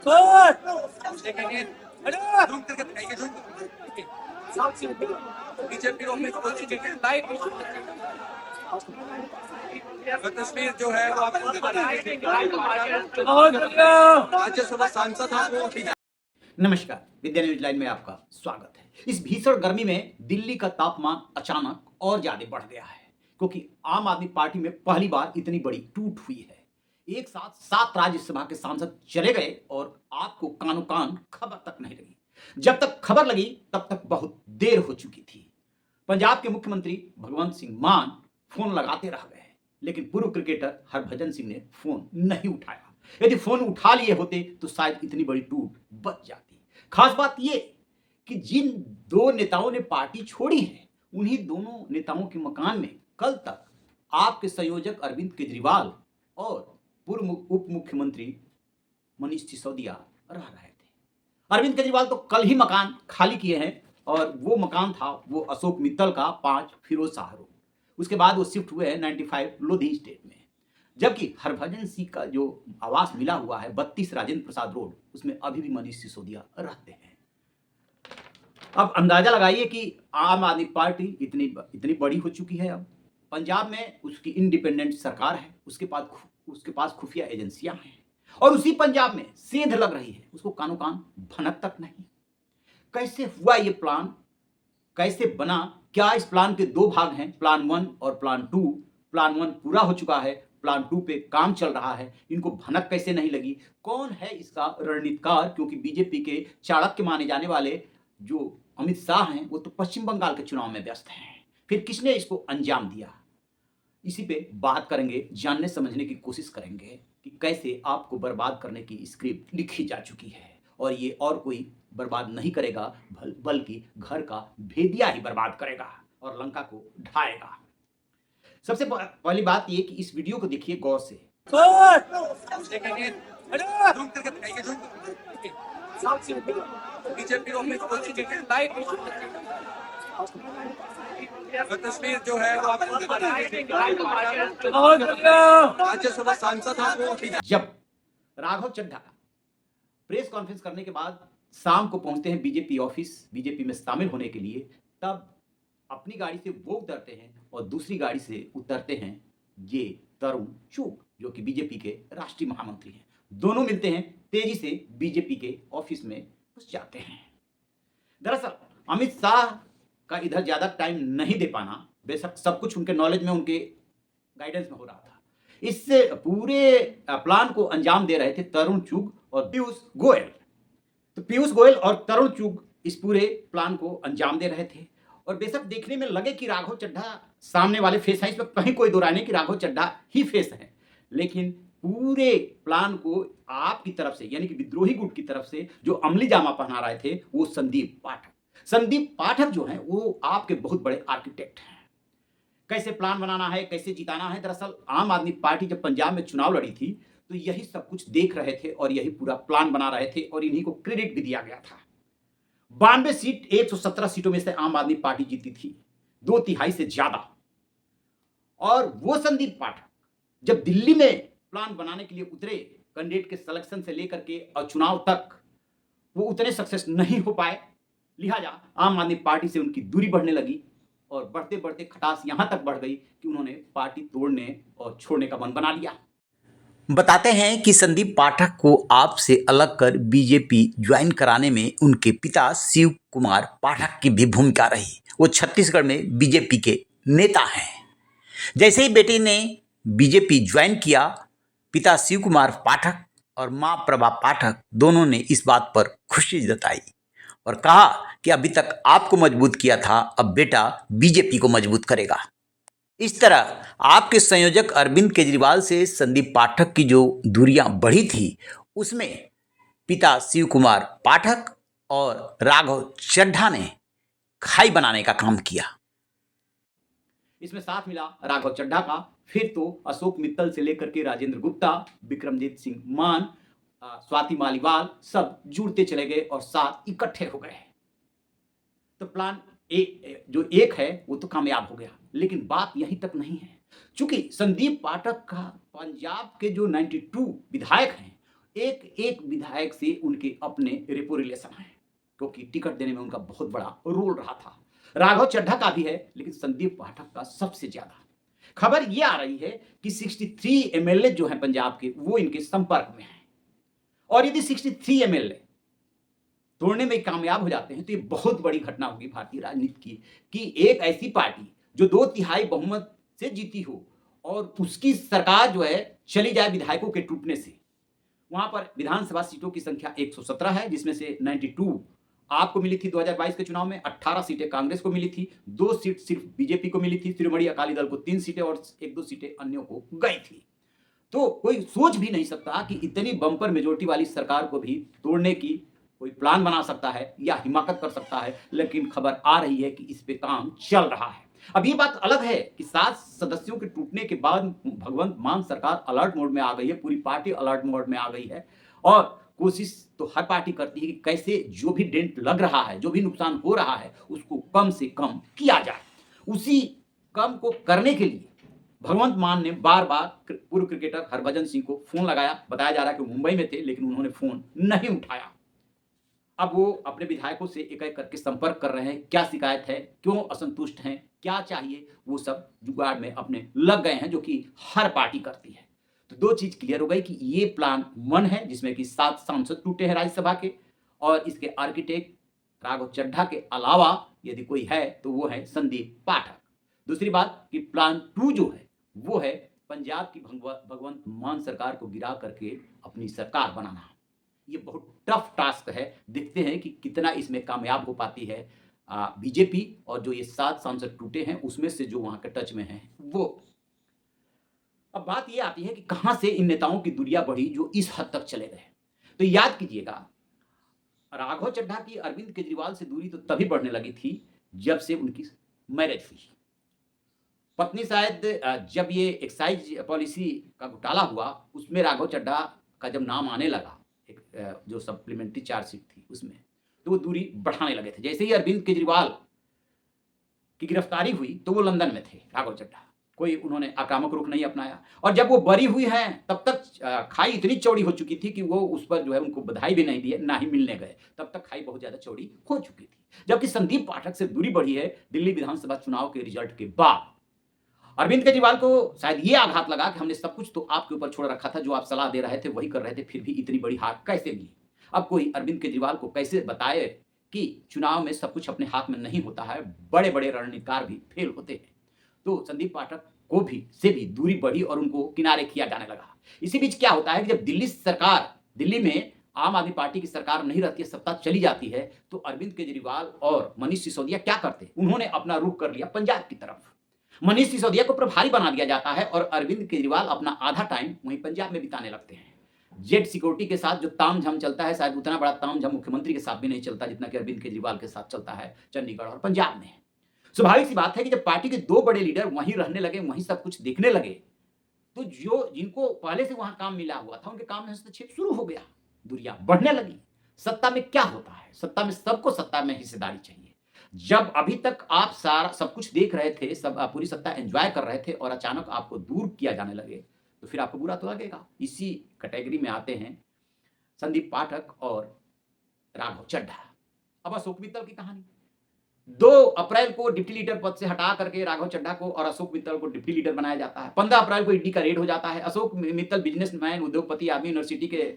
BJP तस्वीर जो है वो राज्यसभा सांसद हैं। नमस्कार, विद्या न्यूज लाइन में आपका स्वागत है। इस भीषण गर्मी में दिल्ली का तापमान अचानक और ज्यादा बढ़ गया है क्योंकि आम आदमी पार्टी में पहली बार इतनी बड़ी टूट हुई है। एक साथ 7 राज्यसभा के सांसद चले गए और आपको कानो कान खबर तक नहीं लगी। जब तक खबर लगी तब तक बहुत देर हो चुकी थी। पंजाब के मुख्यमंत्री भगवंत सिंह मान फोन लगाते रह गए, लेकिन पूर्व क्रिकेटर हरभजन सिंह ने फोन नहीं उठाया। यदि फोन उठा लिए होते तो शायद इतनी बड़ी टूट बच जाती। खास बात यह कि जिन दो नेताओं ने पार्टी छोड़ी है, उन्हीं दोनों नेताओं के मकान में कल तक आपके संयोजक अरविंद केजरीवाल और पूर्व उप मुख्यमंत्री मनीष सिसोदिया रह रहे थे। अरविंद केजरीवाल तो कल ही मकान खाली किए हैं और वो मकान था वो अशोक मित्तल का 5 फिरोज शाह रोड। उसके बाद वो शिफ्ट हुए हैं 95 लोधी स्टेट में। जबकि हरभजन सिंह का जो आवास मिला हुआ है 32 राजेंद्र प्रसाद रोड, उसमें अभी भी मनीष सिसोदिया रहते हैं। अब अंदाजा लगाइए कि आम आदमी पार्टी इतनी बड़ी हो चुकी है। अब पंजाब में उसकी इंडिपेंडेंट सरकार है, उसके पास खुफिया एजेंसियां हैं और उसी पंजाब में सेंध लग रही है, उसको कानो कान भनक तक नहीं। कैसे हुआ ये प्लान, कैसे बना, क्या इस प्लान के 2 भाग हैं, प्लान 1 और प्लान 2। प्लान 1 पूरा हो चुका है, प्लान 2 पे काम चल रहा है। इनको भनक कैसे नहीं लगी, कौन है इसका रणनीतिकार, क्योंकि बीजेपी के चाणक्य माने जाने वाले जो अमित शाह हैं वो तो पश्चिम बंगाल के चुनाव में व्यस्त हैं। फिर किसने इसको अंजाम दिया, इसी पे बात करेंगे, जानने समझने की कोशिश करेंगे कि कैसे आपको बर्बाद करने की स्क्रिप्ट लिखी जा चुकी है और ये और कोई बर्बाद नहीं करेगा बल्कि घर का भेदिया ही बर्बाद करेगा और लंका को ढाएगा। सबसे पहली बात ये कि इस वीडियो को देखिए गौर से। बीजेपी तस्वीर जो है वो राज्यसभा सांसद हैं। जब राघव चड्ढा प्रेस कॉन्फ्रेंस करने के बाद शाम को पहुंचते हैं बीजेपी ऑफिस, बीजेपी में शामिल होने के लिए, तब अपनी गाड़ी से वो उतरते हैं और दूसरी गाड़ी से उतरते हैं ये तरुण चुग जो कि बीजेपी के राष्ट्रीय महामंत्री हैं। दोनों मिलते हैं, तेजी से बीजेपी के ऑफिस में घुस जाते हैं। दरअसल अमित शाह का इधर ज्यादा टाइम नहीं दे पाना, बेशक सब कुछ उनके नॉलेज में, उनके गाइडेंस में हो रहा था। इससे पूरे प्लान को अंजाम दे रहे थे तरुण चुग और पीयूष गोयल। तो पीयूष गोयल और तरुण चुग इस पूरे प्लान को अंजाम दे रहे थे और बेशक देखने में लगे कि राघव चड्ढा सामने वाले फेस है, इसमें कहीं कोई दो राय नहीं कि राघव चड्ढा ही फेस है, लेकिन पूरे प्लान को आपकी तरफ से यानी कि विद्रोही गुट की तरफ से जो अमली जामा पहना रहे थे वो संदीप पाठक जो हैं वो आपके बहुत बड़े आर्किटेक्ट हैं। कैसे प्लान बनाना है, कैसे जिताना है। दरअसल आम आदमी पार्टी जब पंजाब में चुनाव लड़ी थी तो यही सब कुछ देख रहे थे और यही पूरा प्लान बना रहे थे और इन्हीं को क्रेडिट भी दिया गया था। 92 सीट 117 सीटों में से आम आदमी पार्टी जीती थी, 2/3 से ज्यादा। और वो संदीप पाठक जब दिल्ली में प्लान बनाने के लिए उतरे, कैंडिडेट के सिलेक्शन से लेकर के और चुनाव तक, वो उतने सक्सेस नहीं हो पाए। लिहाजा आम आदमी पार्टी से उनकी दूरी बढ़ने लगी और बढ़ते बढ़ते खटास यहां तक बढ़ गई कि उन्होंने पार्टी तोड़ने और छोड़ने का मन बना लिया। बताते हैं कि संदीप पाठक को आप से अलग कर बीजेपी ज्वाइन कराने में उनके पिता शिव कुमार पाठक की भी भूमिका रही। वो छत्तीसगढ़ में बीजेपी के नेता हैं। जैसे ही बेटे ने बीजेपी ज्वाइन किया, पिता शिव कुमार पाठक और मां प्रभा पाठक दोनों ने इस बात पर खुशी जताई और कहा कि अभी तक आपको मजबूत किया था, अब बेटा बीजेपी को मजबूत करेगा। इस तरह आपके संयोजक अरविंद केजरीवाल से संदीप पाठक की जो दूरियां बढ़ी थी, उसमें पिता शिव कुमार पाठक और राघव चड्ढा ने खाई बनाने का काम किया। इसमें साथ मिला राघव चड्ढा का, फिर तो अशोक मित्तल से लेकर के राजेंद्र गुप्ता, विक्रमजीत सिंह मान, स्वाति मालीवाल सब जुड़ते चले गए और साथ इकट्ठे हो गए। तो प्लान जो एक है वो तो कामयाब हो गया, लेकिन बात यहीं तक नहीं है। चूंकि संदीप पाठक का पंजाब के जो 92 विधायक हैं, एक एक विधायक से उनके अपने रेपो रिलेशन हैं, क्योंकि टिकट देने में उनका बहुत बड़ा रोल रहा था। राघव चड्ढा का भी है, लेकिन संदीप पाठक का सबसे ज्यादा। खबर ये आ रही है कि 63 एमएलए जो हैं पंजाब के, वो इनके संपर्क में हैं। और यदि 63 एमएलए तोड़ने में कामयाब हो जाते हैं तो ये बहुत बड़ी घटना होगी भारतीय राजनीति की, कि एक ऐसी पार्टी जो 2/3 बहुमत से जीती हो और उसकी सरकार जो है चली जाए विधायकों के टूटने से। वहां पर विधानसभा सीटों की संख्या 117 है, जिसमें से 92 आपको मिली थी 2022 के चुनाव में, 18 सीटें कांग्रेस को मिली थी, 2 सीट सिर्फ बीजेपी को मिली थी, शिरोमणि अकाली दल को 3 सीटें और 1-2 सीटें अन्यों को गई थी। तो कोई सोच भी नहीं सकता कि इतनी बंपर मेजोरिटी वाली सरकार को भी तोड़ने की कोई प्लान बना सकता है या हिमाकत कर सकता है, लेकिन खबर आ रही है कि इस पे काम चल रहा है। अब ये बात अलग है कि 7 सदस्यों के टूटने के बाद भगवंत मान सरकार अलर्ट मोड में आ गई है, पूरी पार्टी अलर्ट मोड में आ गई है और कोशिश तो हर पार्टी करती है कि कैसे जो भी डेंट लग रहा है, जो भी नुकसान हो रहा है, उसको कम से कम किया जाए। उसी कम को करने के लिए भगवंत मान ने बार-बार पूर्व क्रिकेटर हरभजन सिंह को फोन लगाया। बताया जा रहा है कि मुंबई में थे, लेकिन उन्होंने फोन नहीं उठाया। अब वो अपने विधायकों से एक-एक करके संपर्क कर रहे हैं, क्या शिकायत है, क्यों असंतुष्ट हैं, क्या चाहिए, वो सब जुगाड़ में अपने लग गए हैं, जो कि हर पार्टी करती है। तो 2 चीज़ क्लियर हो गई कि ये प्लान 1 है, जिसमें कि 7 सांसद टूटे हैं राज्यसभा के, और इसके आर्किटेक्ट राघव चड्ढा के अलावा यदि कोई है, तो वो है संदीप पाठक। दूसरी बात कि प्लान 2 जो है, वो है पंजाब की भगवंत मान सरकार को गिरा करके अपनी सरकार बनाना। ये बहुत टफ टास्क है, देखते हैं कि कितना इसमें कामयाब हो पाती है बीजेपी, और जो ये 7 सांसद टूटे हैं उसमें से जो वहां के टच में हैं वो। अब बात ये आती है कि कहां से इन नेताओं की दूरियां बढ़ी जो इस हद तक चले गए। तो याद कीजिएगा, राघव चड्ढा की अरविंद केजरीवाल से दूरी तो तभी बढ़ने लगी थी जब से उनकी मैरिज हुई। पत्नी शायद जब ये एक्साइज पॉलिसी का घोटाला हुआ, उसमें राघव चड्ढा का जब नाम आने लगा, एक जो सप्लीमेंट्री चार्जशीट थी उसमें, तो वो दूरी बढ़ाने लगे थे। जैसे ही अरविंद केजरीवाल की गिरफ्तारी हुई तो वो लंदन में थे राघव चड्ढा, कोई उन्होंने आक्रामक रुख नहीं अपनाया। और जब वो बरी हुई हैं तब तक खाई इतनी चौड़ी हो चुकी थी कि वो उस पर जो है उनको बधाई भी नहीं दी, ना ही मिलने गए, तब तक खाई बहुत ज़्यादा चौड़ी हो चुकी थी। जबकि संदीप पाठक से दूरी बढ़ी है दिल्ली विधानसभा चुनाव के रिजल्ट के बाद। अरविंद केजरीवाल को शायद ये आघात लगा कि हमने सब कुछ तो आपके ऊपर छोड़ रखा था, जो आप सलाह दे रहे थे वही कर रहे थे, फिर भी इतनी बड़ी हार कैसे मिली। अब कोई अरविंद केजरीवाल को कैसे बताए कि चुनाव में सब कुछ अपने हाथ में नहीं होता है, बड़े बड़े रणनीतिकार भी फेल होते हैं। तो संदीप पाठक को भी दूरी बढ़ी और उनको किनारे किया जाने लगा। इसी बीच क्या होता है कि जब दिल्ली में आम आदमी पार्टी की सरकार नहीं रहती है, सत्ता चली जाती है, तो अरविंद केजरीवाल और मनीष सिसोदिया क्या करते, उन्होंने अपना रुख कर लिया पंजाब की तरफ। मनीष सिसोदिया को प्रभारी बना दिया जाता है और अरविंद केजरीवाल अपना आधा टाइम वहीं पंजाब में बिताने लगते हैं। जेट सिक्योरिटी के साथ जो तामझाम चलता है, शायद उतना बड़ा तामझाम मुख्यमंत्री के साथ भी नहीं चलता जितना कि अरविंद केजरीवाल के साथ चलता है चंडीगढ़ और पंजाब में। स्वाभाविक सी बात है कि जब पार्टी के 2 बड़े लीडर वहीं रहने लगे, वहीं सब कुछ देखने लगे, तो जिनको पहले से वहां काम मिला हुआ था, उनके काम में हस्तक्षेप शुरू हो गया, दूरियां बढ़ने लगी। सत्ता में क्या होता है, सत्ता में सबको सत्ता में हिस्सेदारी चाहिए। जब अभी तक आप सारा सब कुछ देख रहे थे, सब पूरी सत्ता एंजॉय कर रहे थे और अचानक आपको दूर किया जाने लगे, तो फिर आपको बुरा तो लगेगा। इसी कैटेगरी में आते हैं संदीप पाठक और राघव चड्ढा। अब अशोक मित्तल की कहानी, 2 अप्रैल को डिप्टी लीडर पद से हटा करके राघव चड्ढा को और अशोक मित्तल को डिप्टी लीडर बनाया जाता है। 15 अप्रैल को ईडी का रेड हो जाता है। अशोक मित्तल बिजनेसमैन, उद्योगपति आदमी, यूनिवर्सिटी के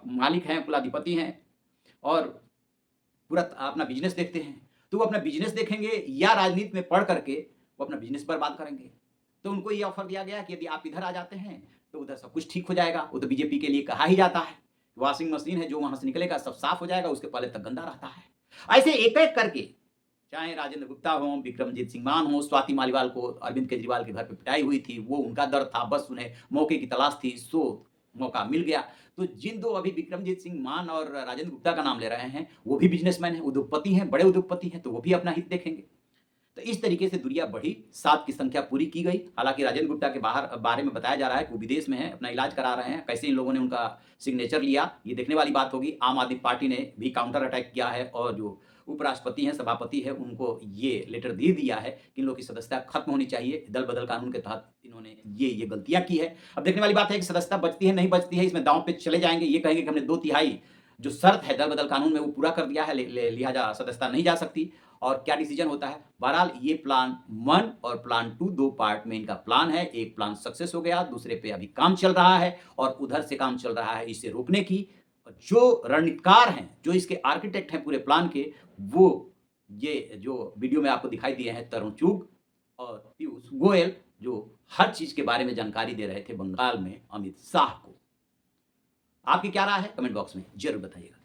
मालिक हैं, कुलाधिपति हैं और पूरा अपना बिजनेस देखते हैं। तो वो अपना बिजनेस देखेंगे या राजनीति में पढ़ करके वो अपना बिजनेस बर्बाद करेंगे। तो उनको ये ऑफर दिया गया कि यदि आप इधर आ जाते हैं तो उधर सब कुछ ठीक हो जाएगा। वो तो बीजेपी के लिए कहा ही जाता है, वॉशिंग मशीन है, जो वहां से निकलेगा सब साफ हो जाएगा, उसके पहले तक गंदा रहता है। ऐसे एक एक करके, चाहे राजेंद्र गुप्ता हो, विक्रमजीत सिंह मान हो, स्वाति मालीवाल को अरविंद केजरीवाल के घर पे पिटाई हुई थी, वो उनका दर्द था, बस उन्हें मौके की तलाश थी, सो मौका मिल गया। तो जिन 2 अभी विक्रमजीत सिंह मान और राजेंद्र गुप्ता का नाम ले रहे हैं, वो भी बिजनेसमैन हैं, उद्योगपति हैं, बड़े उद्योगपति हैं, तो वो भी अपना हित देखेंगे। तो इस तरीके से दूरियां बढ़ी, 7 की संख्या पूरी की गई। हालांकि राजेंद्र गुप्ता के बारे में बताया जा रहा है कि वो विदेश में है, अपना इलाज करा रहे हैं। कैसे इन लोगों ने उनका सिग्नेचर लिया, ये देखने वाली बात होगी। आम आदमी पार्टी ने भी काउंटर अटैक किया है और जो उपराष्ट्रपति हैं, सभापति हैं, उनको ये लेटर दे दिया है कि इन लोगों की सदस्यता खत्म होनी चाहिए। दल बदल कानून के तहत इन्होंने ये गलतियां की है। अब देखने वाली बात है कि सदस्यता बचती है नहीं बचती है, इसमें दांव पे चले जाएंगे। ये कहेंगे कि हमने 2/3 जो शर्त है दल बदल कानून में वो पूरा कर दिया है, लिहाजा सदस्यता नहीं जा सकती। और क्या डिसीजन होता है। बहरहाल ये प्लान 1 और प्लान 2 2 पार्ट में इनका प्लान है। एक प्लान सक्सेस हो गया, दूसरे पे अभी काम चल रहा है और उधर से काम चल रहा है इसे रोकने की। जो रणनीतिकार हैं, जो इसके आर्किटेक्ट हैं पूरे प्लान के, वो ये जो वीडियो में आपको दिखाई दिए हैं तरुण चुग और पीयूष गोयल, जो हर चीज के बारे में जानकारी दे रहे थे बंगाल में अमित शाह को। आपकी क्या राय है कमेंट बॉक्स में जरूर बताइएगा।